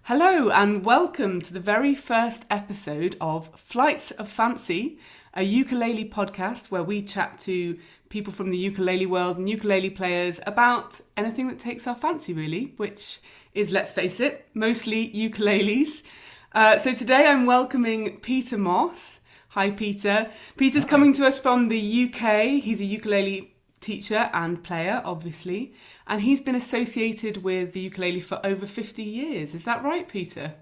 Hello and welcome to the very first episode of Flights of Fancy, a ukulele podcast where we chat to people from the ukulele world and ukulele players about anything that takes our fancy really, which is, let's face it, mostly ukuleles. So today I'm welcoming Peter Moss. Hi Peter. Peter's coming to us from the UK. He's a ukulele teacher and player, obviously, and he's been associated with the ukulele for over 50 years. Is that right, Peter?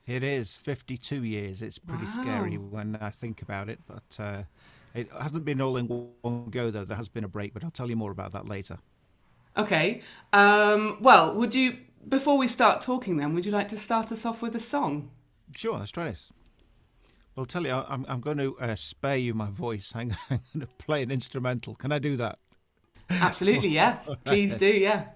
It is 52 years. It's pretty scary when I think about it, but it hasn't been all in one go, though. There has been a break, but I'll tell you more about that later. Okay. Well, before we start talking then, would you like to start us off with a song? Sure, let's try this. Well, I'll tell you, I'm going to spare you my voice. I'm going to play an instrumental. Can I do that? Absolutely, yeah. Please do, yeah.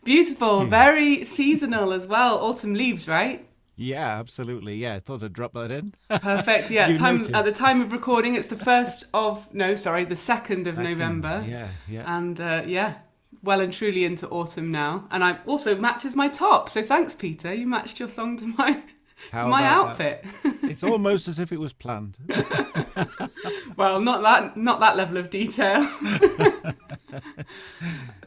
Beautiful, very seasonal as well. Autumn leaves, right? Yeah, absolutely. Yeah, I thought I'd drop that in. Perfect. Yeah, at the time of recording, it's the 2nd of November. Yeah. And well and truly into autumn now. And I also matches my top. So thanks, Peter. You matched your song to my outfit. It's almost as if it was planned. Well, not that level of detail.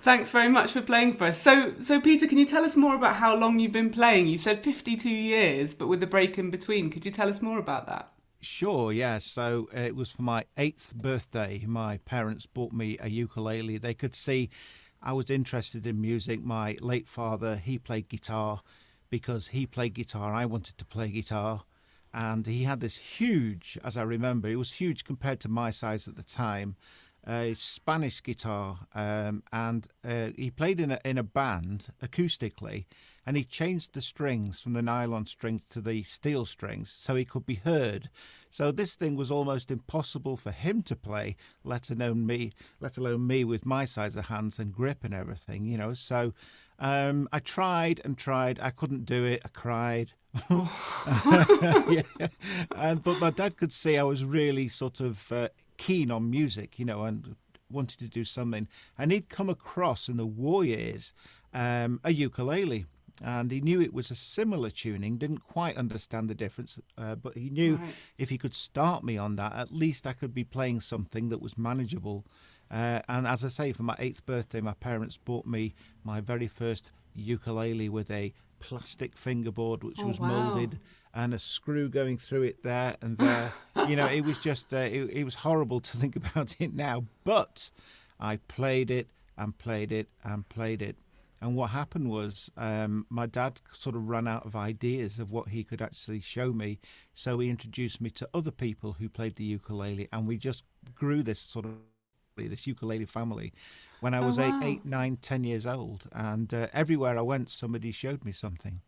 Thanks very much for playing for us. So Peter, can you tell us more about how long you've been playing? You said 52 years, but with a break in between. Could you tell us more about that? Sure, yeah. So it was for my 8th birthday. My parents bought me a ukulele. They could see I was interested in music. My late father, he played guitar. Because he played guitar, I wanted to play guitar. And he had this huge, as I remember, it was huge compared to my size at the time, Spanish guitar, and he played in a band acoustically, and he changed the strings from the nylon strings to the steel strings so he could be heard. So this thing was almost impossible for him to play, let alone me with my size of hands and grip and everything, you know. So I tried and tried. I couldn't do it. I cried. Yeah. But my dad could see I was really sort of keen on music, you know, and wanted to do something. And he'd come across in the war years a ukulele. And he knew it was a similar tuning, didn't quite understand the difference, but he knew if he could start me on that, at least I could be playing something that was manageable. And as I say, for my 8th birthday, my parents bought me my very first ukulele with a plastic fingerboard, which was moulded, and a screw going through it there and there. You know, it was just, it was horrible to think about it now. But I played it and played it and played it. And what happened was my dad sort of ran out of ideas of what he could actually show me. So he introduced me to other people who played the ukulele, and we just grew this ukulele family when I was 8, 9, 10 years old. And everywhere I went, somebody showed me something.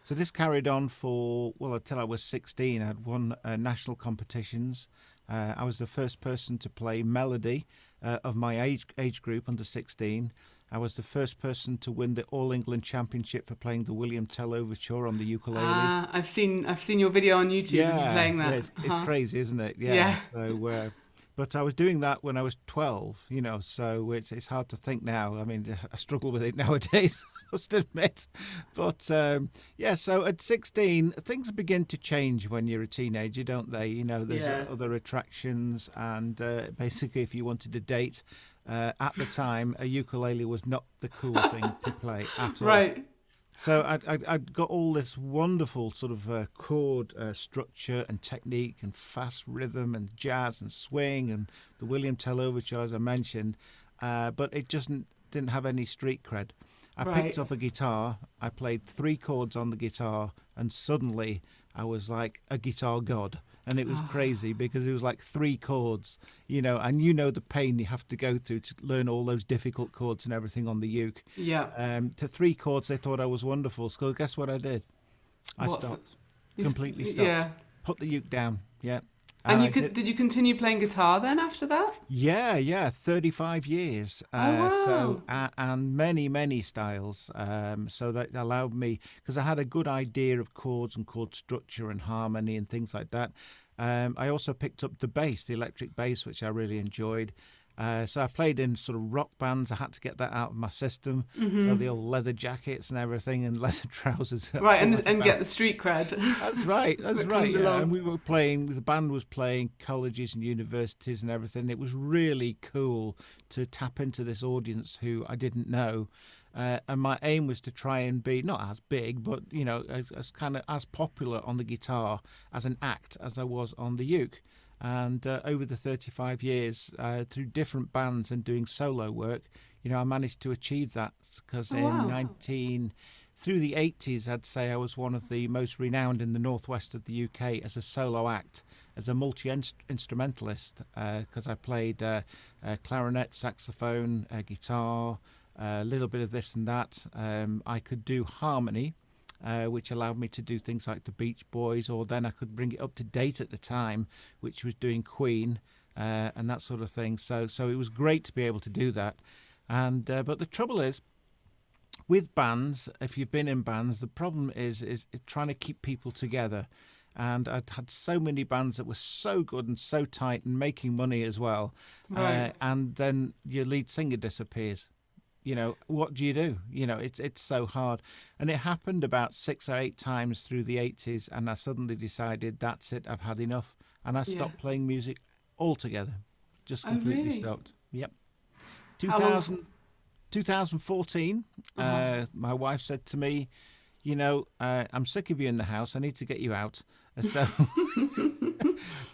So this carried on for, well, until I was 16. I had won national competitions. I was the first person to play melody of my age group, under 16. I was the first person to win the All England Championship for playing the William Tell Overture on the ukulele. I've seen your video on YouTube of you playing that. Yeah, it's crazy, isn't it? Yeah. So, but I was doing that when I was 12, so it's hard to think now. I mean, I struggle with it nowadays, I must admit. But so at 16, things begin to change when you're a teenager, don't they? There's other attractions, and basically if you wanted to date, at the time, a ukulele was not the cool thing to play at all. Right. So I'd got all this wonderful sort of chord structure and technique and fast rhythm and jazz and swing and the William Tell Overture, as I mentioned, but it just didn't have any street cred. I picked up a guitar, I played 3 chords on the guitar, and suddenly I was like a guitar god. And it was crazy because it was like 3 chords, and the pain you have to go through to learn all those difficult chords and everything on the uke. Yeah. To 3 chords, they thought I was wonderful. So guess what I did? I stopped. Completely stopped. Yeah. Put the uke down. Yeah. And did you continue playing guitar then after that? Yeah, 35 years. Wow. And many styles. So that allowed me, because I had a good idea of chords and chord structure and harmony and things like that. I also picked up the bass, the electric bass, which I really enjoyed. So I played in sort of rock bands. I had to get that out of my system. Mm-hmm. So the old leather jackets and everything and leather trousers. Right, and get the street cred. That's right. Yeah. And we were playing, the band was playing colleges and universities and everything. It was really cool to tap into this audience who I didn't know. And my aim was to try and be not as big, but as kind of as popular on the guitar as an act as I was on the uke. And over the 35 years, through different bands and doing solo work, I managed to achieve that. Because through the 80s, I'd say I was one of the most renowned in the northwest of the UK as a solo act, as a multi-instrumentalist, because I played clarinet, saxophone, guitar, a little bit of this and that. I could do harmony, which allowed me to do things like the Beach Boys, or then I could bring it up to date at the time, which was doing Queen and that sort of thing. So it was great to be able to do that. And but the trouble is, with bands, if you've been in bands, the problem is trying to keep people together. And I'd had so many bands that were so good and so tight and making money as well. Right. And then your lead singer disappears. What do you do? It's so hard. And it happened about 6 or 8 times through the 80s, and I suddenly decided, that's it, I've had enough. And I stopped playing music altogether. Just completely really? stopped. Yep. 2014, my wife said to me, I'm sick of you in the house. I need to get you out. So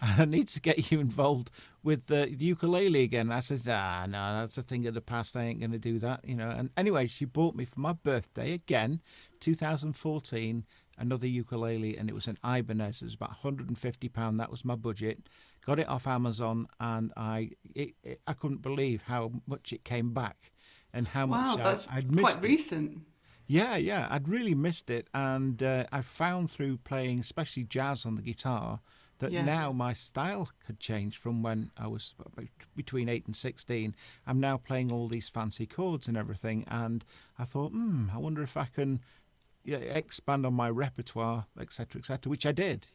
I need to get you involved with the ukulele again. I said, no, that's a thing of the past. I ain't going to do that, And anyway, she bought me for my birthday again, 2014, another ukulele, and it was an Ibanez. It was about £150. That was my budget. Got it off Amazon, and I couldn't believe how much it came back and how much I'd missed. Quite recent. Yeah, I'd really missed it, and I found through playing, especially jazz on the guitar, that now my style had changed from when I was between 8 and 16. I'm now playing all these fancy chords and everything, and I thought, I wonder if I can expand on my repertoire, etc., which I did,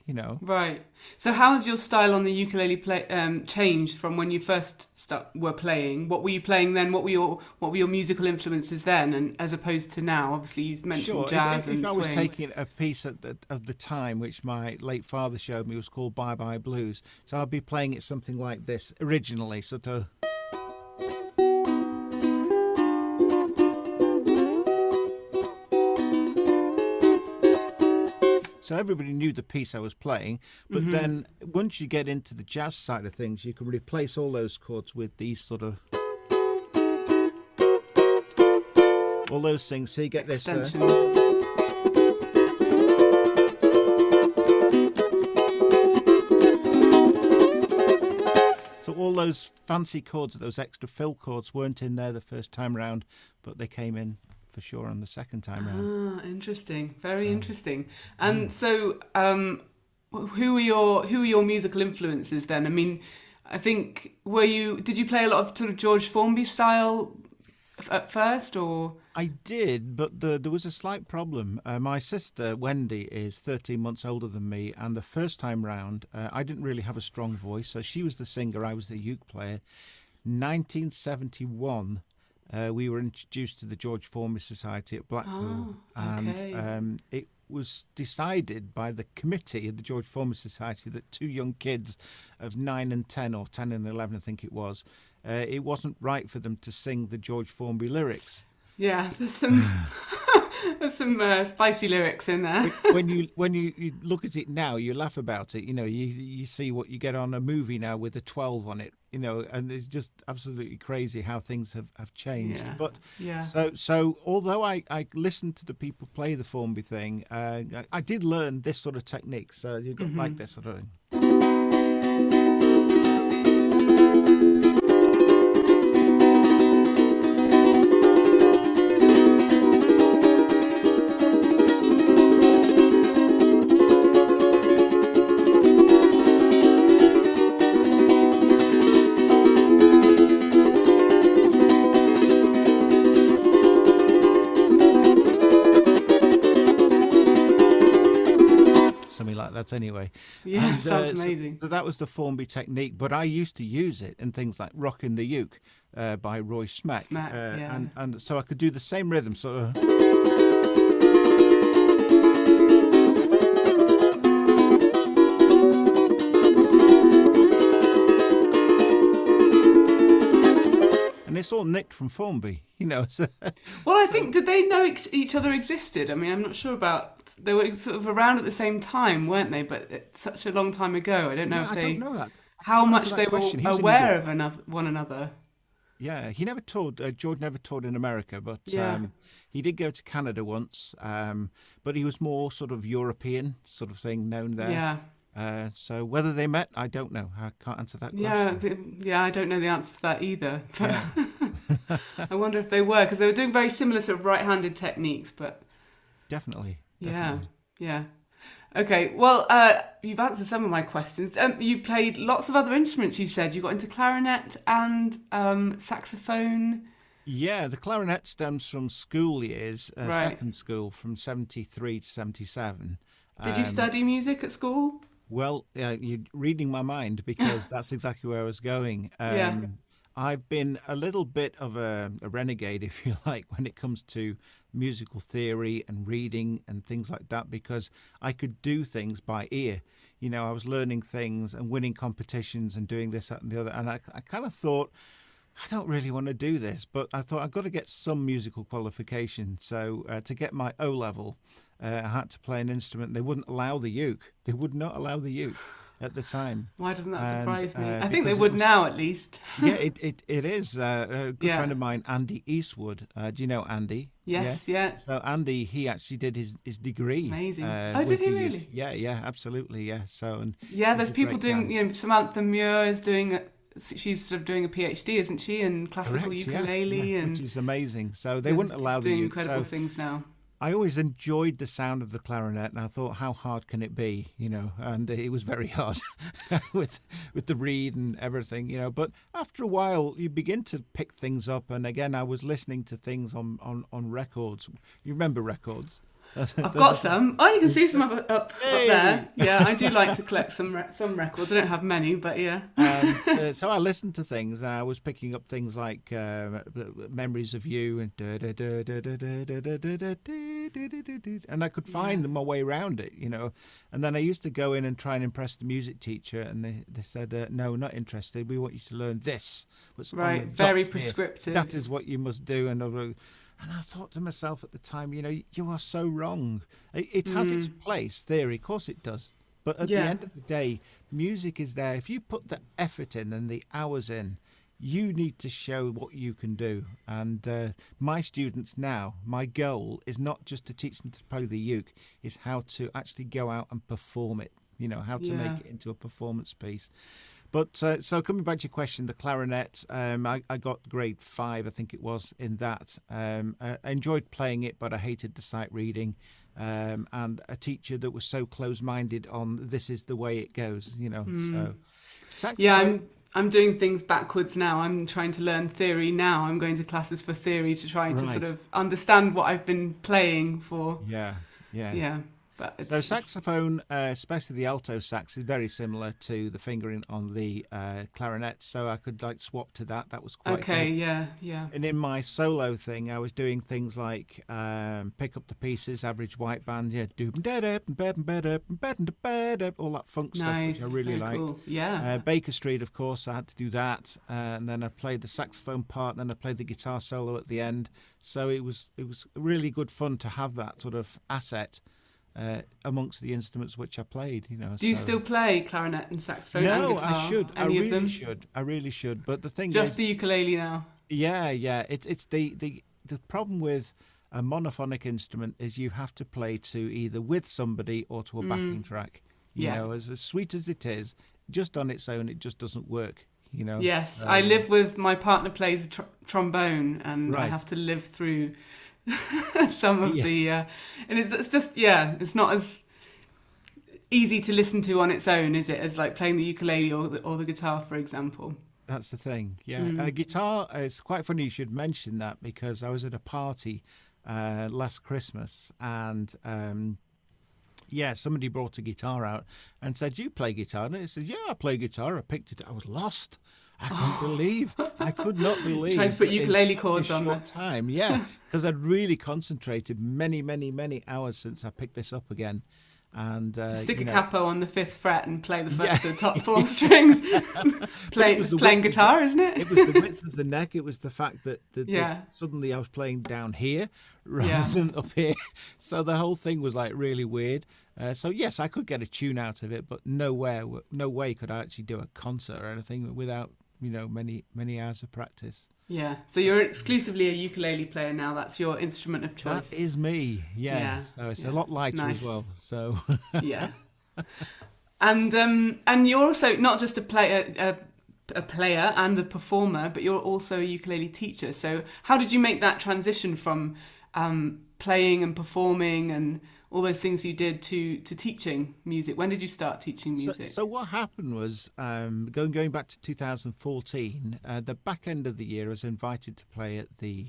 Right. So how has your style on the ukulele changed from when you first were playing? What were you playing then? What were your musical influences then, and as opposed to now? Obviously, you mentioned jazz and swing. If I was taking a piece of the time, which my late father showed me, was called Bye Bye Blues. So I'd be playing it something like this originally, sort of. So everybody knew the piece I was playing, but then once you get into the jazz side of things, you can replace all those chords with these sort of, all those things. So you get this. So all those fancy chords, those extra fill chords, weren't in there the first time round, but they came in for sure on the second time round. Interesting. Very interesting. And so, who are your musical influences then? I mean, I think did you play a lot of sort of George Formby style at first, or? I did, but there was a slight problem. My sister, Wendy, is 13 months older than me, and the first time round, I didn't really have a strong voice, so she was the singer, I was the uke player. 1971, we were introduced to the George Formby Society at Blackpool, and it was decided by the committee of the George Formby Society that two young kids of 9 and 10, or 10 and 11, I think it wasn't right for them to sing the George Formby lyrics. Yeah, there's some spicy lyrics in there. when you look at it now, you laugh about it. You see what you get on a movie now with a 12 on it. And it's just absolutely crazy how things have changed. Yeah. But yeah. So although I listened to the people play the Formby thing, I did learn this sort of technique. So you've got like this sort of thing. Anyway, yeah, sounds amazing. So that was the Formby technique, but I used to use it in things like "Rockin' the Uke" by Roy Smack, and so I could do the same rhythm, sort of. And it's all nicked from Formby, So. Well, I think, did they know each other existed? I mean, I'm not sure about. They were sort of around at the same time, weren't they? But it's such a long time ago. I don't know I don't know that. How much they were aware of one another. Yeah, he never toured. George never toured in America, but he did go to Canada once. But he was more sort of European sort of thing known there. Yeah. So whether they met, I don't know. I can't answer that question. Yeah, I don't know the answer to that either. But I wonder if they were, because they were doing very similar sort of right-handed techniques, but... Definitely. Yeah. Okay, well, you've answered some of my questions. You played lots of other instruments, you said. You got into clarinet and saxophone. Yeah, the clarinet stems from school years, second school, from 73 to 77. Did you study music at school? Well, you're reading my mind, because that's exactly where I was going. I've been a little bit of a renegade, if you like, when it comes to musical theory and reading and things like that, because I could do things by ear. I was learning things and winning competitions and doing this, that and the other. And I kind of thought, I don't really want to do this, but I thought I've got to get some musical qualification. So to get my O-level, I had to play an instrument. They wouldn't allow the uke. They would not allow the uke at the time. Why doesn't that surprise me? I think they would now, at least. Yeah, it is. A good friend of mine, Andy Eastwood. Do you know Andy? Yes, yeah. So Andy, he actually did his degree. Amazing. Did he really? Yeah, absolutely, yeah. So there's people doing. Samantha Muir is doing. She's sort of doing a PhD, isn't she, in classical ukulele, which is amazing. So they wouldn't allow the uke. Doing incredible things now. I always enjoyed the sound of the clarinet, and I thought, how hard can it be, and it was very hard with the reed and everything, but after a while you begin to pick things up, and again I was listening to things on records. You remember records? I've got some. Oh, you can see some up there. Yeah, I do like to collect some records. I don't have many, but yeah. So I listened to things, and I was picking up things like Memories of You and I could find my way around it, And then I used to go in and try and impress the music teacher, and they said, no, not interested. We want you to learn this. Right, very prescriptive. That is what you must do. And I thought to myself at the time, you are so wrong. It has its place, theory, of course it does. But at the end of the day, music is there. If you put the effort in and the hours in, you need to show what you can do. And my students now, my goal is not just to teach them to play the uke, it's how to actually go out and perform it, how to make it into a performance piece. But so coming back to your question, the clarinet, I got grade 5, I think it was, in that. I enjoyed playing it, but I hated the sight reading. And a teacher that was so close-minded on this is the way it goes, So saxophone. Yeah, I'm doing things backwards now. I'm trying to learn theory now. I'm going to classes for theory to try to sort of understand what I've been playing for. Yeah. But So saxophone, especially the alto sax, is very similar to the fingering on the clarinet. So I could swap to that. That was quite okay. good. Yeah. And in my solo thing, I was doing things like pick up the pieces, average white band, all that funk stuff, which I really liked. Cool. Yeah. Baker Street, of course, I had to do that, and then I played the saxophone part, and then I played the guitar solo at the end. So it was really good fun to have that sort of asset amongst the instruments which I played, Do you still play clarinet and saxophone and guitar? No, I should. Any of them? I really should. But the thing is, just the ukulele now. Yeah. It's the problem with a monophonic instrument is you have to play to either with somebody or to a backing track. You know, as sweet as it is, just on its own, it just doesn't work. Yes, I live with my partner plays trombone, and I have to live through some of the and it's just it's not as easy to listen to on its own, is it, as like playing the ukulele or the guitar, for example. That's the thing. Guitar, it's quite funny you should mention that, because I was at a party last Christmas, and somebody brought a guitar out and said, "Do you play guitar?" And I said, "Yeah, I play guitar." I picked it. I was lost. I could not believe trying to put ukulele chords on short time. Yeah, because I'd really concentrated many hours since I picked this up again. And stick a capo on the 5th fret and play the top 4 strings. Playing guitar, isn't it? It was the width of the neck. It was the fact that suddenly I was playing down here rather than up here. So the whole thing was really weird. So yes, I could get a tune out of it, but no way could I actually do a concert or anything without many hours of practice. Yeah, so you're exclusively a ukulele player now. That's your instrument of choice. That is me. Yeah. So it's a lot lighter as well. So yeah, and you're also not just a player and a performer, but you're also a ukulele teacher. So how did you make that transition from playing and performing and all those things you did to teaching music? When did you start teaching music? So what happened was, going back to 2014, the back end of the year I was invited to play at the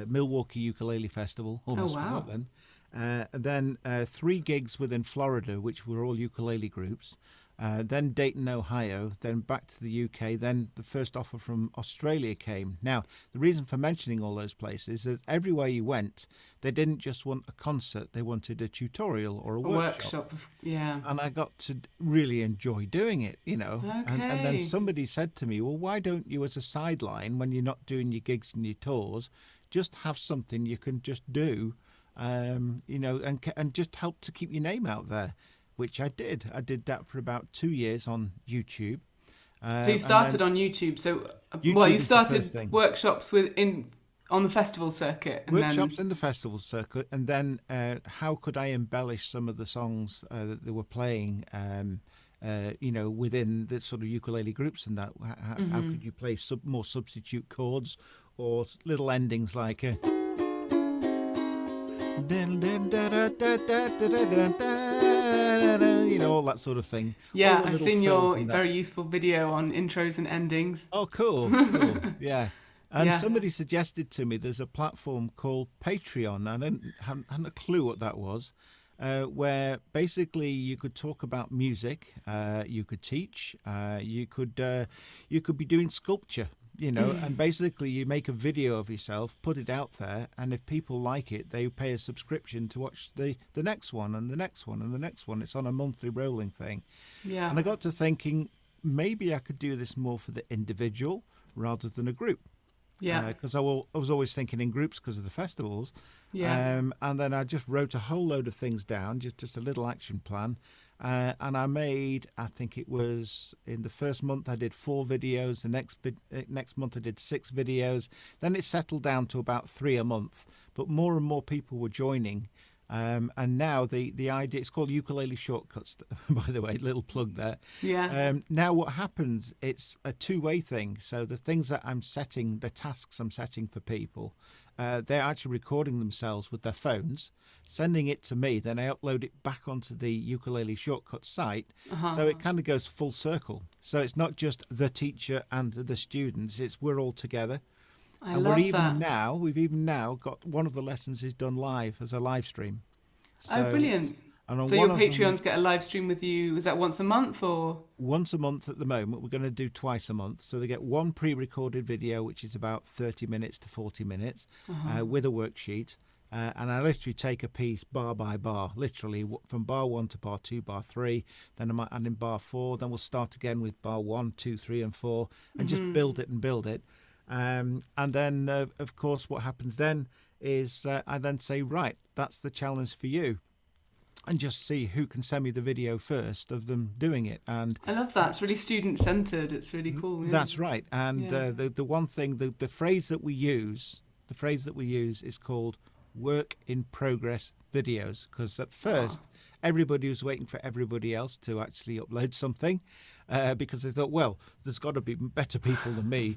Milwaukee Ukulele Festival. Almost forgot then. And then 3 gigs within Florida, which were all ukulele groups. Then Dayton, Ohio, then back to the UK, then the first offer from Australia came. Now, the reason for mentioning all those places is everywhere you went, they didn't just want a concert, they wanted a tutorial or a workshop. Yeah. And I got to really enjoy doing it, Okay. And then somebody said to me, well, why don't you, as a sideline, when you're not doing your gigs and your tours, just have something you can just do, and just help to keep your name out there. Which I did. I did that for about 2 years on YouTube. So you started on YouTube. So you started workshops on the festival circuit. And workshops in the festival circuit, and then how could I embellish some of the songs that they were playing? Within the sort of ukulele groups, and that how could you play more substitute chords or little endings like all that sort of thing. Yeah, I've seen your very useful video on intros and endings. Oh, cool. Yeah. And somebody suggested to me there's a platform called Patreon. I hadn't a clue what that was, where basically you could talk about music, you could teach, you could be doing sculpture. And basically you make a video of yourself, put it out there, and if people like it, they pay a subscription to watch the next one and the next one and the next one. It's on a monthly rolling thing. Yeah. And I got to thinking, maybe I could do this more for the individual rather than a group. Yeah. Because I was always thinking in groups because of the festivals. Yeah. And then I just wrote a whole load of things down, just a little action plan. And I made, I think it was in the first month I did 4 videos. The next month I did 6 videos. Then it settled down to about 3 a month. But more and more people were joining. And now the idea, it's called Ukulele Shortcuts, by the way, little plug there. Yeah. Now what happens, it's a two-way thing. So the things that I'm setting, the tasks I'm setting for people, they're actually recording themselves with their phones, sending it to me, then I upload it back onto the Ukulele Shortcuts site. So it kind of goes full circle. So it's not just the teacher and the students, it's we're all together. I love that. We've even now got one of the lessons is done live as a live stream. So, Oh, brilliant. And on So one your of them, Patreons get a live stream with you, is that once a month or? once a month at the moment. We're going to do twice a month. So they get one pre-recorded video, which is about 30 minutes to 40 minutes with a worksheet. And I literally take a piece bar by bar, literally from bar 1 to bar 2, bar 3. Then I might add in bar 4. Then we'll start again with bar 1, 2, 3 and 4 and just build it and build it. And then, of course, what happens then is I then say, right, that's the challenge for you. And just see who can send me the video first of them doing it. And I love that. It's really student-centred. It's really cool. Yeah. that's right. And the one thing, the phrase that we use, is called work in progress videos. Because at first, everybody was waiting for everybody else to actually upload something. Because they thought, well, there's got to be better people than me,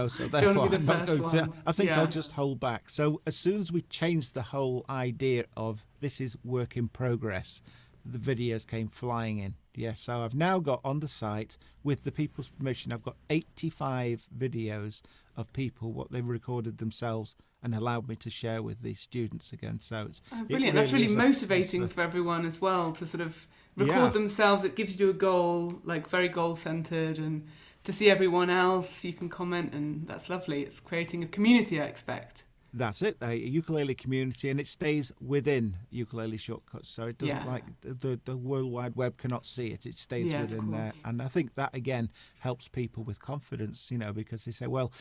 so therefore I'm not going to. I think I'll just hold back. So as soon as we changed the whole idea of this is work in progress, the videos came flying in. Yes, so I've now got on the site, with the people's permission, I've got 85 videos of people, what they've recorded themselves and allowed me to share with the students again. So it's brilliant. That's really motivating for everyone as well to sort of record themselves. It gives you a goal, like very goal-centred, and to see everyone else, you can comment, and that's lovely. It's creating a community, I expect. That's it, a ukulele community, and it stays within Ukulele Shortcuts. So it doesn't like the World Wide Web cannot see it. It stays within there. And I think that, again, helps people with confidence, because they say, well,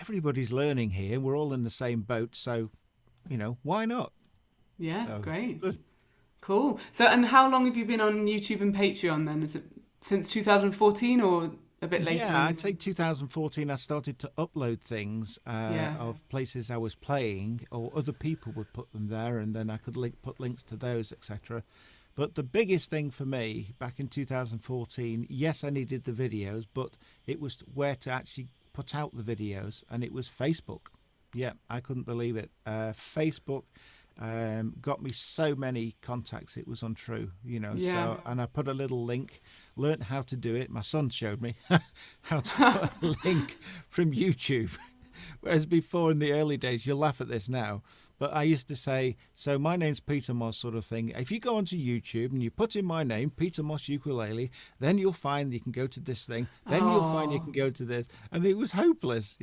everybody's learning here. We're all in the same boat. So, why not? Yeah, so, great. Good. Cool. So, and how long have you been on YouTube and Patreon then? Is it since 2014 or a bit later? Yeah, I'd say 2014 I started to upload things of places I was playing, or other people would put them there, and then I could put links to those, etc. But the biggest thing for me back in 2014, yes, I needed the videos, but it was where to actually put out the videos, and it was Facebook. Yeah, I couldn't believe it. Facebook got me so many contacts, it was untrue, So, and I put a little link, learnt how to do it. My son showed me how to put a link from YouTube. Whereas before, in the early days, you'll laugh at this now, but I used to say, so my name's Peter Moss, sort of thing. If you go onto YouTube and you put in my name, Peter Moss Ukulele, then you'll find you can go to this thing, then you'll find you can go to this. And it was hopeless,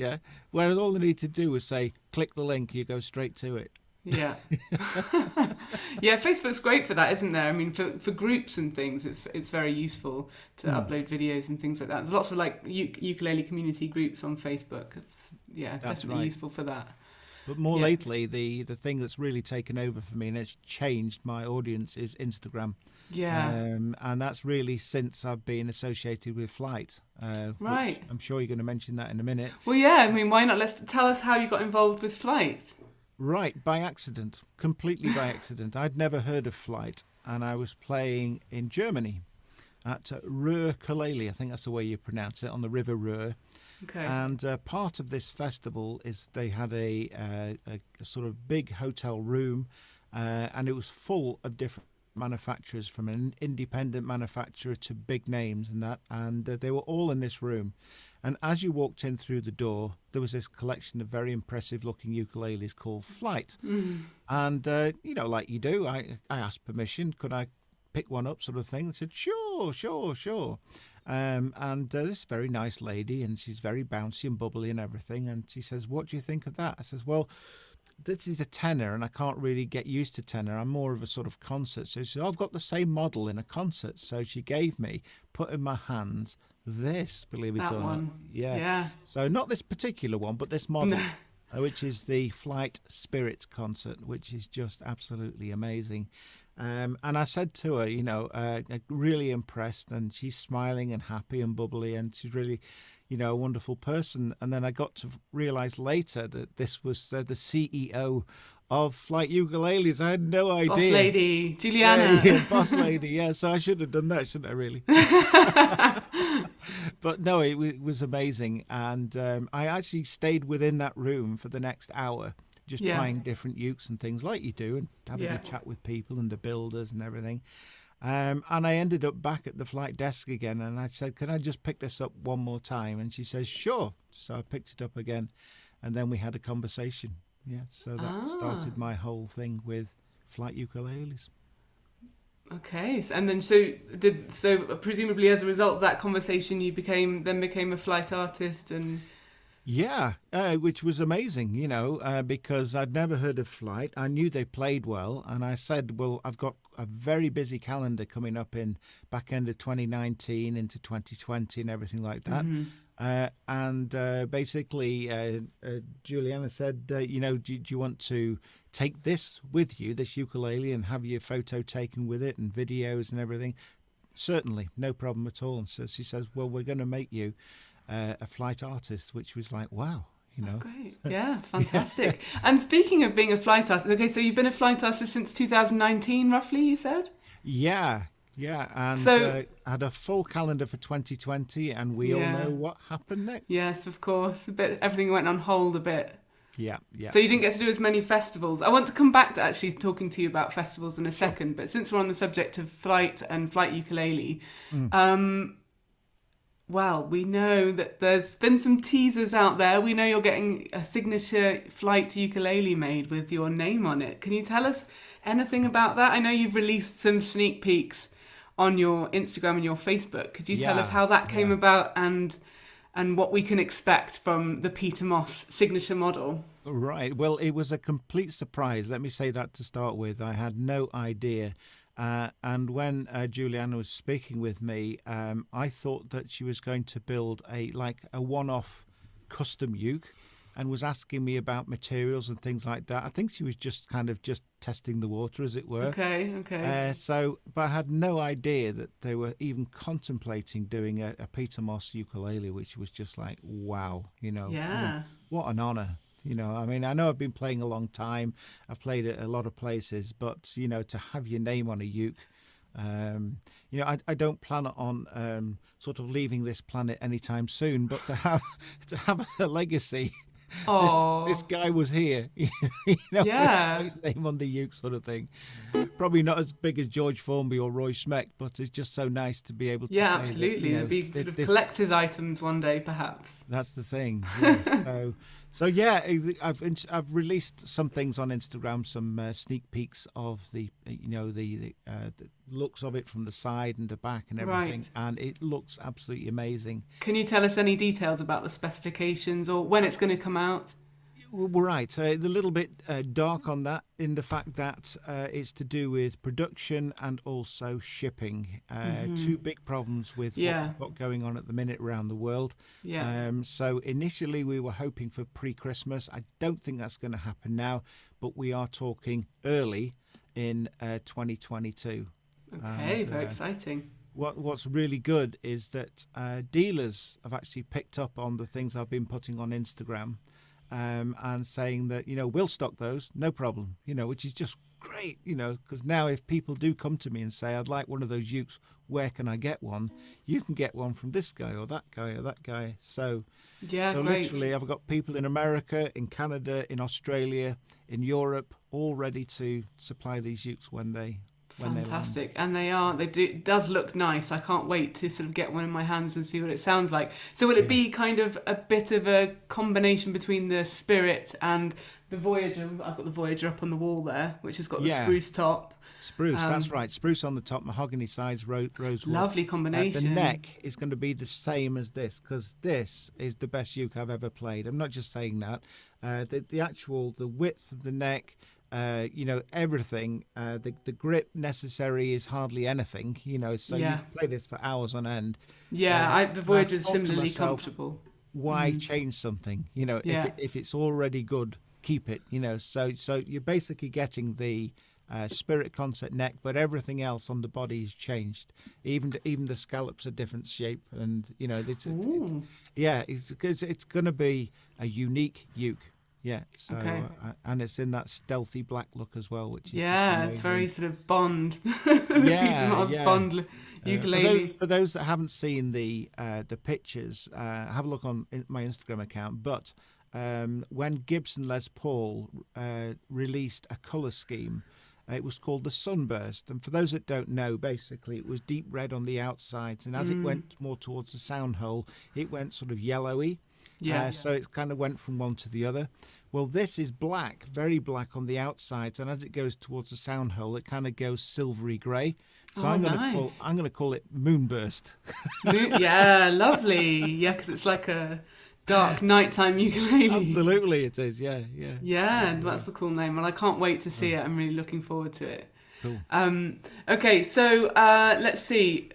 Whereas all I needed to do was say, click the link, you go straight to it. Yeah. Yeah, Facebook's great for that, isn't there? I mean, for groups and things, it's very useful to upload videos and things like that. There's lots of ukulele community groups on Facebook. That's definitely useful for that. But more lately, the thing that's really taken over for me and it's changed my audience is Instagram. Yeah. And that's really since I've been associated with Flight. Right. I'm sure you're going to mention that in a minute. Well, yeah, I mean, why not? Tell us how you got involved with Flight. Right, by accident, completely by accident. I'd never heard of Flight, and I was playing in Germany at Ukulele, I think that's the way you pronounce it, on the River Ruhr. Okay. And part of this festival is they had a sort of big hotel room, and it was full of different manufacturers, from an independent manufacturer to big names and that, and they were all in this room. And as you walked in through the door, there was this collection of very impressive looking ukuleles called Flight. And like you do, I asked permission, could I pick one up, sort of thing. They said, sure. And this very nice lady, and she's very bouncy and bubbly and everything, and she says, what do you think of that? I says, well, this is a tenor, and I can't really get used to tenor. I'm more of a sort of concert. So she said, I've got the same model in a concert. So she gave me, put in my hands, this, believe it or not. Yeah. So not this particular one, but this model, which is the Flight Spirit concert, which is just absolutely amazing. And I said to her, really impressed, and she's smiling and happy and bubbly, and she's really, a wonderful person. And then I got to realize later that this was the CEO of flight ukuleles. I had no idea. Boss lady, Juliana. Boss lady, yeah. So I should have done that, shouldn't I, really? But no, it was amazing. And I actually stayed within that room for the next hour, just trying different ukes and things like you do, and having a chat with people and the builders and everything. And I ended up back at the flight desk again, and I said, can I just pick this up one more time? And she says, sure. So I picked it up again, and then we had a conversation. Yeah, so that started my whole thing with flight ukuleles. Okay, and then so presumably as a result of that conversation, you became a flight artist and. Yeah, which was amazing, because I'd never heard of flight. I knew they played well, and I said, well, I've got a very busy calendar coming up in back end of 2019 into 2020 and everything like that. Mm-hmm. Basically, Juliana said, do you want to take this with you, this ukulele, and have your photo taken with it and videos and everything? Certainly, no problem at all. And so she says, well, we're going to make you a flight artist, which was like, wow, Oh, great. Yeah, fantastic. And speaking of being a flight artist, okay, so you've been a flight artist since 2019, roughly, you said? Yeah, and so, had a full calendar for 2020, and we all know what happened next. Yes, of course. Everything went on hold a bit. Yeah. So you didn't get to do as many festivals. I want to come back to actually talking to you about festivals in a second, but since we're on the subject of flight and flight ukulele, well, we know that there's been some teasers out there. We know you're getting a signature flight ukulele made with your name on it. Can you tell us anything about that? I know you've released some sneak peeks on your Instagram and your Facebook. Could you tell us how that came about and what we can expect from the Peter Moss signature model? Right. Well, it was a complete surprise. Let me say that to start with. I had no idea. And when Juliana was speaking with me, I thought that she was going to build a one-off custom uke, and was asking me about materials and things like that. I think she was just testing the water, as it were. Okay. But I had no idea that they were even contemplating doing a Peter Moss ukulele, which was just like, wow, Yeah. What an honour. I mean, I know I've been playing a long time. I've played at a lot of places, but, to have your name on a uke, I don't plan on sort of leaving this planet anytime soon, but to have a legacy. This guy was here, his name on the uke sort of thing. Probably not as big as George Formby or Roy Schmeck, but it's just so nice to be able to say absolutely. That, there'll be sort of collector's items one day, perhaps. That's the thing. Yeah. So I've released some things on Instagram, some sneak peeks of the looks of it from the side and the back and everything, right. And it looks absolutely amazing. Can you tell us any details about the specifications or when it's going to come out? Right, a little bit dark on that, in the fact that it's to do with production and also shipping. Two big problems with what we've got going on at the minute around the world. So initially we were hoping for pre-Christmas. I don't think that's going to happen now, but we are talking early in 2022. Okay, very exciting. What's really good is that dealers have actually picked up on the things I've been putting on Instagram. And saying that, we'll stock those, no problem, which is just great, because now if people do come to me and say, I'd like one of those ukes, where can I get one? You can get one from this guy or that guy or that guy. So great. Literally I've got people in America, in Canada, in Australia, in Europe, all ready to supply these ukes when they Fantastic. And it does look nice. I can't wait to sort of get one in my hands and see what it sounds like. So will it be kind of a bit of a combination between the Spirit and the Voyager? I've got the Voyager up on the wall there, which has got the spruce top. Spruce, that's right. Spruce on the top, mahogany sides, rosewood. Lovely combination. The neck is going to be the same as this, because this is the best uke I've ever played. I'm not just saying that. The width of the neck, everything, the grip necessary is hardly anything, so you can play this for hours on end. The Voyager is similarly comfortable. Why change something? If it's already good, keep it. So you're basically getting the Spirit concept neck, but everything else on the body is changed. Even the scallops are different shape, and it's going to be a unique uke. Yeah, so Okay. and it's in that stealthy black look as well, which is just Yeah, amazing. it's very sort of Bond, the Peter Moss Bond ukulele. For those that haven't seen the pictures, have a look on my Instagram account. But when Gibson Les Paul released a colour scheme, it was called the Sunburst. And for those that don't know, basically it was deep red on the outsides, and as it went more towards the sound hole, it went sort of yellowy. Yeah. So it kind of went from one to the other. Well, this is black, very black on the outside, and as it goes towards the sound hole, it kind of goes silvery grey. So I'm going to call it Moonburst. Yeah, lovely. Yeah, because it's like a dark nighttime ukulele. Absolutely, it is. Yeah. Yeah, that's the cool name. Well, I can't wait to see it. I'm really looking forward to it. Cool. Okay, so let's see.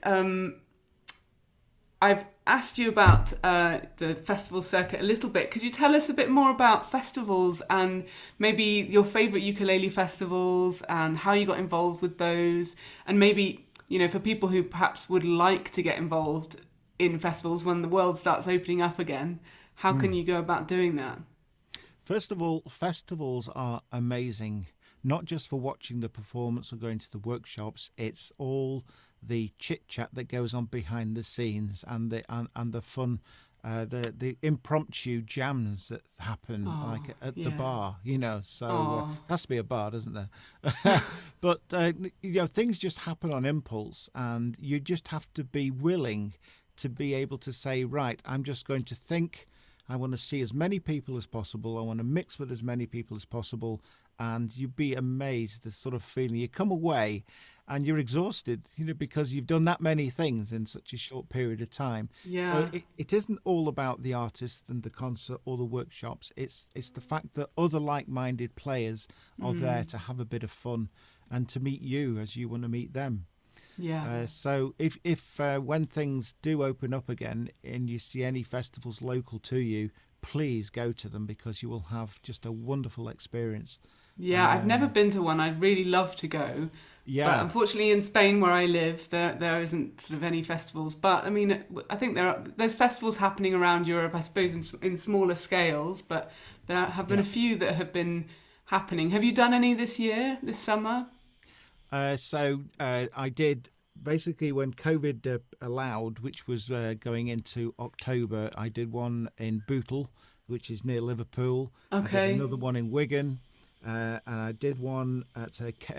I've asked you about the festival circuit a little bit. Could you tell us a bit more about festivals and maybe your favourite ukulele festivals and how you got involved with those? And maybe, for people who perhaps would like to get involved in festivals when the world starts opening up again, how can you go about doing that? First of all, festivals are amazing, not just for watching the performance or going to the workshops. It's all the chit chat that goes on behind the scenes and the fun, the impromptu jams that happen like at the bar, So it has to be a bar, doesn't there? But things just happen on impulse, and you just have to be willing to be able to say, right, I'm just going to think. I want to see as many people as possible. I want to mix with as many people as possible. And you'd be amazed, the sort of feeling. You come away and you're exhausted, because you've done that many things in such a short period of time. Yeah. So it isn't all about the artist and the concert or the workshops. It's the fact that other like-minded players are there to have a bit of fun and to meet you as you want to meet them. Yeah. So if when things do open up again and you see any festivals local to you, please go to them, because you will have just a wonderful experience. Yeah, I've never been to one. I'd really love to go. Yeah. But unfortunately in Spain where I live, there isn't sort of any festivals. But I mean, I think there's festivals happening around Europe, I suppose, in smaller scales, but there have been a few that have been happening. Have you done any this summer? So I did, basically when COVID allowed, which was going into October, I did one in Bootle, which is near Liverpool. Okay. I did another one in Wigan, and I did one at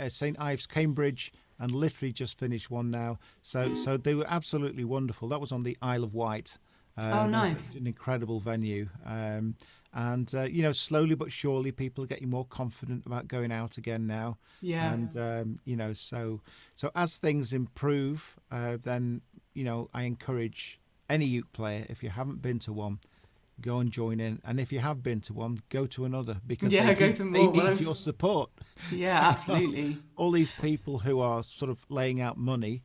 St Ives, Cambridge, and literally just finished one now. So they were absolutely wonderful. That was on the Isle of Wight. Nice. An incredible venue. And slowly but surely people are getting more confident about going out again now. Yeah. And so as things improve, then I encourage any uke player, if you haven't been to one, go and join in, and if you have been to one, go to another, because they need your support. Yeah, absolutely. All these people who are sort of laying out money,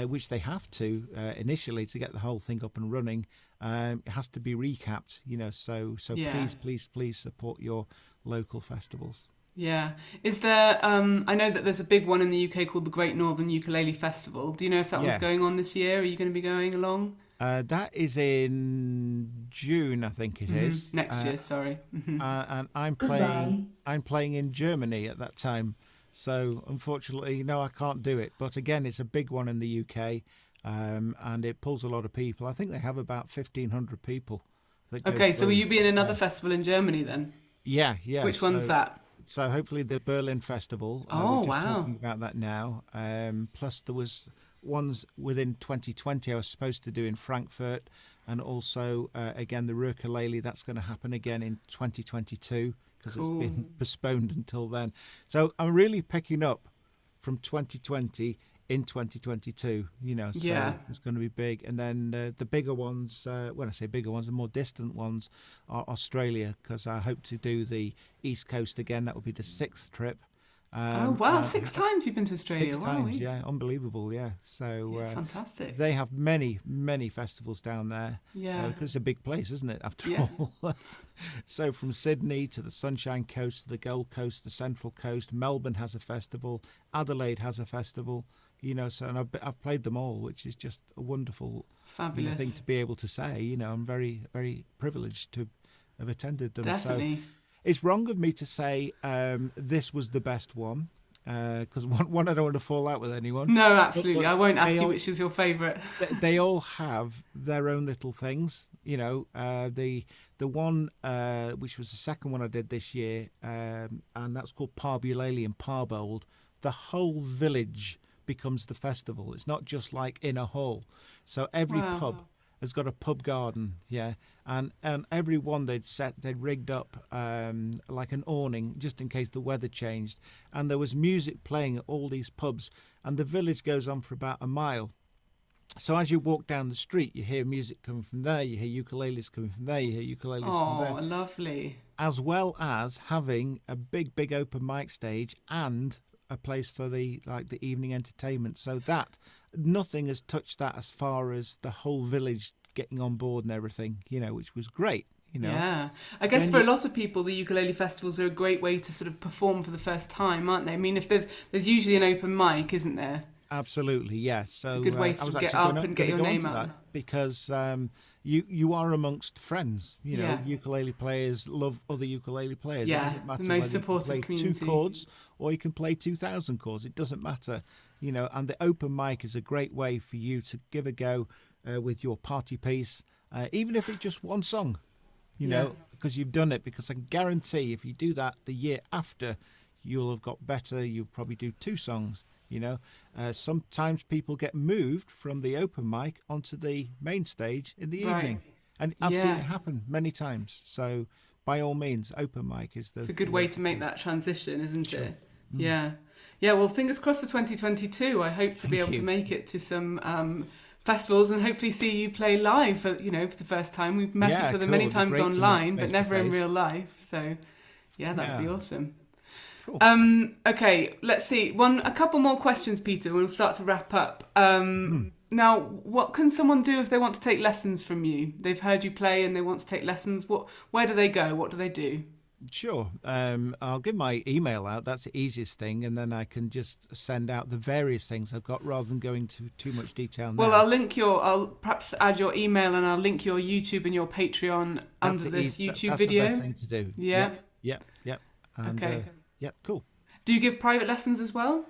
which they have to initially to get the whole thing up and running, it has to be recapped, so Yeah. please support your local festivals. Yeah. Is there, I know that there's a big one in the UK called the Great Northern Ukulele Festival. Do you know if that one's going on this year? Are you going to be going along? That is in June, I think it is. Next year, sorry. And I'm playing in Germany at that time. So unfortunately, no, I can't do it. But again, it's a big one in the UK, and it pulls a lot of people. I think they have about 1,500 people. Okay, so will you be in another festival in Germany then? Yeah. Which one's that? So hopefully the Berlin Festival. We're just talking about that now. Plus there was ones within 2020 I was supposed to do in Frankfurt, and also again the ukulele, that's going to happen again in 2022 because it's been postponed until then. So I'm really picking up from 2020 in 2022, so it's going to be big. And then the bigger ones, when I say bigger ones, the more distant ones are Australia, because I hope to do the East Coast again. That will be the 6th trip. Oh wow! 6 times you've been to Australia. 6 times, yeah, unbelievable, yeah. So fantastic. They have many festivals down there. Yeah, because it's a big place, isn't it? After all, so from Sydney to the Sunshine Coast to the Gold Coast, the Central Coast, Melbourne has a festival, Adelaide has a festival. So and I've played them all, which is just a wonderful, fabulous thing to be able to say. I'm very, very privileged to have attended them. Definitely. So it's wrong of me to say this was the best one, because one, I don't want to fall out with anyone. No, absolutely. But I won't ask you which is your favourite. They all have their own little things. You know, the one which was the second one I did this year, and that's called Parbulele in Parbold. The whole village becomes the festival. It's not just like in a hall. So every pub has got a pub garden, and every one they'd rigged up like an awning just in case the weather changed, and there was music playing at all these pubs, and the village goes on for about a mile. So as you walk down the street, you hear music coming from there, you hear ukuleles coming from there, you hear ukuleles from there. Oh, lovely. As well as having a big open mic stage and a place for the evening entertainment. So that nothing has touched that as far as the whole village getting on board and everything, which was great. Yeah, I guess for a lot of people, the ukulele festivals are a great way to sort of perform for the first time, aren't they? I mean, if there's usually an open mic, isn't there? Absolutely, yes. So it's a good way to get up and get your name out. Because you are amongst friends. Ukulele players love other ukulele players. Yeah, it doesn't matter the most whether supportive you can play community. 2 chords or you can play 2,000 chords. It doesn't matter. And the open mic is a great way for you to give a go with your party piece, even if it's just one song. Because you've done it. Because I can guarantee if you do that the year after, you'll have got better. You'll probably do 2 songs. Sometimes people get moved from the open mic onto the main stage in the evening, and I've seen it happen many times. So by all means, open mic is it's a good way to make that transition, isn't sure. it? Yeah. Well, fingers crossed for 2022. I hope to be able to make it to some festivals and hopefully see you play live for the first time. We've met each other many times online, but never in real life. So that would be awesome. Cool. Okay, let's see. A couple more questions, Peter. We'll start to wrap up. Now, what can someone do if they want to take lessons from you? They've heard you play and they want to take lessons. Where do they go? What do they do? Sure. I'll give my email out. That's the easiest thing, and then I can just send out the various things I've got rather than going to too much detail now. Well, I'll perhaps add your email and I'll link your YouTube and your Patreon under this YouTube video. That's the best thing to do. Yeah. And, okay. Cool. Do you give private lessons as well?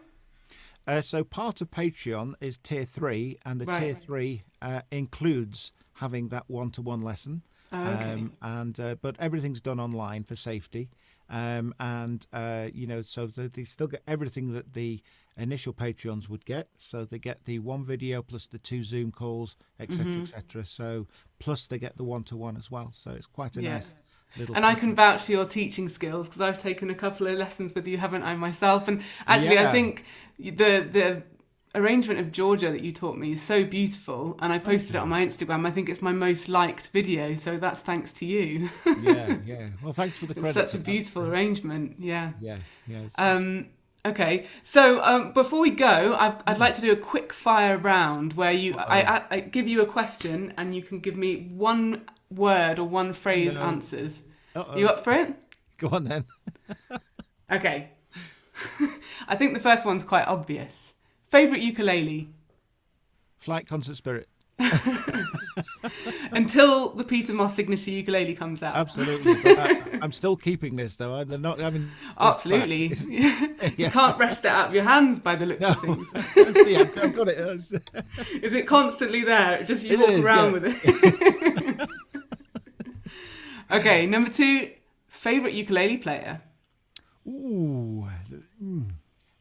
So part of Patreon is tier 3, and the tier 3 includes having that one-to-one lesson. But everything's done online for safety, so they still get everything that the initial Patreons would get. So they get the 1 video plus the 2 Zoom calls, etc., etc. So plus they get the one-to-one as well. So it's quite a nice. And I can vouch for your teaching skills because I've taken a couple of lessons with you, haven't I, myself? And actually, I think the arrangement of Georgia that you taught me is so beautiful, and I posted it on my Instagram. I think it's my most liked video, so that's thanks to you. Yeah. Well, thanks for the credit. It's such a beautiful arrangement. Yeah. Okay, so before we go, I'd like to do a quick fire round where I give you a question and you can give me 1 word or 1 phrase answers. Are you up for it? Go on then. Okay. I think the first one's quite obvious. Favourite ukulele? Flight Concert Spirit. Until the Peter Moss signature ukulele comes out. Absolutely. But I'm still keeping this though. I'm not having. Absolutely. You can't wrest it out of your hands by the looks of things. See, I've got it. Is it constantly there? Just you walk around with it. Okay, number 2, favourite ukulele player? Ooh,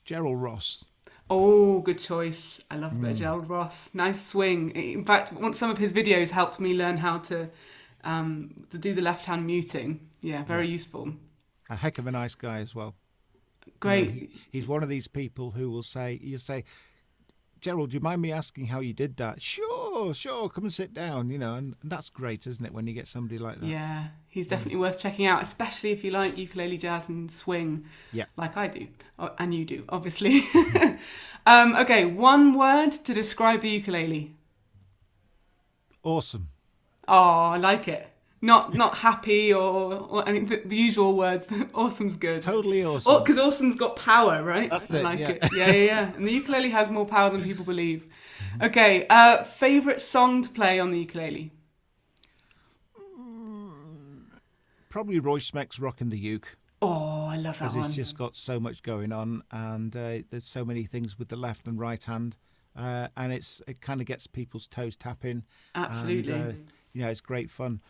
Gerald Ross. Oh, good choice. I love a bit of Gerald Ross. Nice swing. In fact, some of his videos helped me learn how to do the left-hand muting. Yeah, very useful. A heck of a nice guy as well. Great. He's one of these people who will say, Gerald, do you mind me asking how you did that? Sure, come and sit down, and that's great, isn't it, when you get somebody like that? Yeah, he's definitely worth checking out, especially if you like ukulele, jazz and swing, like I do, and you do, obviously. Okay, 1 word to describe the ukulele. Awesome. Oh, I like it. Not happy or any, the usual words. Awesome's good. Totally awesome. Because awesome's got power, right? That's I it. like it. Yeah. And the ukulele has more power than people believe. Okay. Favourite song to play on the ukulele? Probably Roy Schmeck's Rockin' the Uke. Oh, I love that one. Because it's just got so much going on, and there's so many things with the left and right hand, and it kind of gets people's toes tapping. Absolutely. And, it's great fun.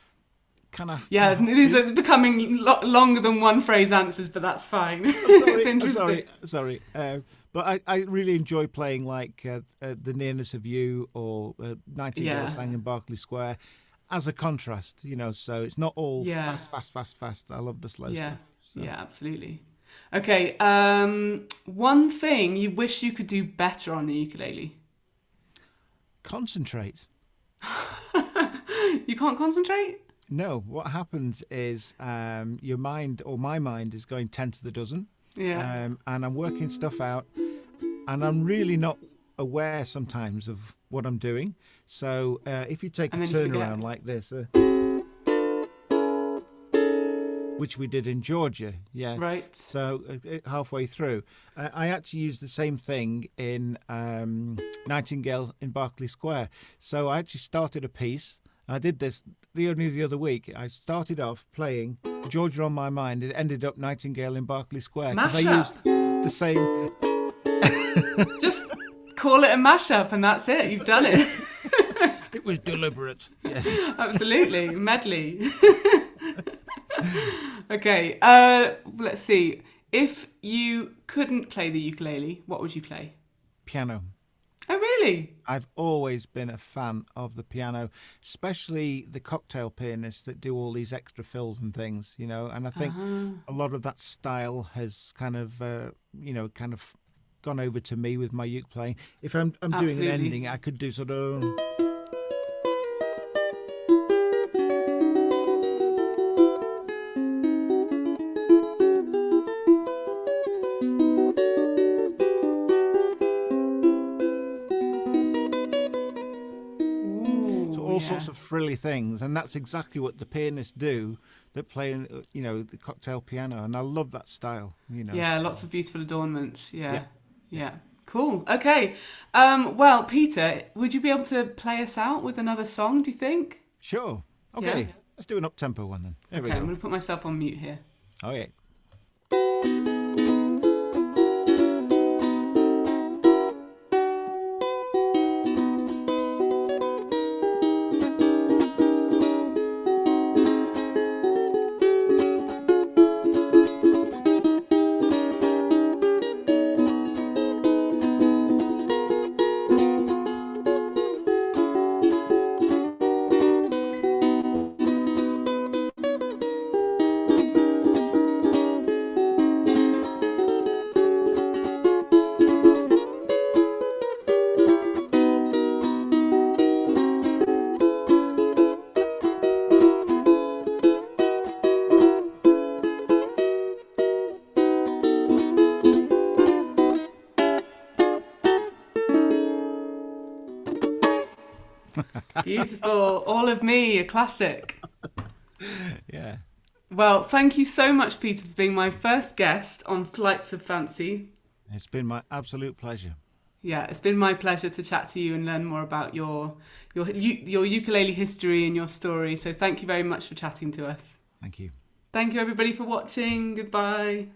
Yeah, these are becoming longer than one phrase answers, but that's fine. It's interesting. Sorry. But I really enjoy playing like The Nearness of You or Nightingale Sang in Berkeley Square as a contrast, so it's not all fast. I love the slow stuff. So. Yeah, absolutely. Okay, one thing you wish you could do better on the ukulele? Concentrate. You can't concentrate? No, what happens is your mind, or my mind, is going 10 to the dozen. Yeah. And I'm working stuff out, and I'm really not aware sometimes of what I'm doing. So if you take a turnaround like this, which we did in Georgia, right. So halfway through, I actually used the same thing in Nightingale in Berkeley Square. So I actually started a piece. I did this the other week. I started off playing Georgia on My Mind. It ended up Nightingale in Berkeley Square because I used the same. Just call it a mashup, and that's it. You've done it. It was deliberate. Yes, absolutely. Medley. Okay. Let's see. If you couldn't play the ukulele, what would you play? Piano. Oh, really? I've always been a fan of the piano, especially the cocktail pianists that do all these extra fills and things, and I think a lot of that style has kind of gone over to me with my uke playing. If I'm doing an ending, I could do sort of... sorts of frilly things, and that's exactly what the pianists do that play the cocktail piano, and I love that style. Lots of beautiful adornments. Yeah. Cool. Okay. Well, Peter, would you be able to play us out with another song, do you think? Sure. Okay. Let's do an up-tempo one then. Here we go. I'm going to put myself on mute here. Oh yeah. Beautiful. All of Me, a classic. Yeah. Well, thank you so much, Peter, for being my first guest on Flights of Fancy. It's been my absolute pleasure. Yeah, it's been my pleasure to chat to you and learn more about your ukulele history and your story. So thank you very much for chatting to us. Thank you. Thank you, everybody, for watching. Goodbye.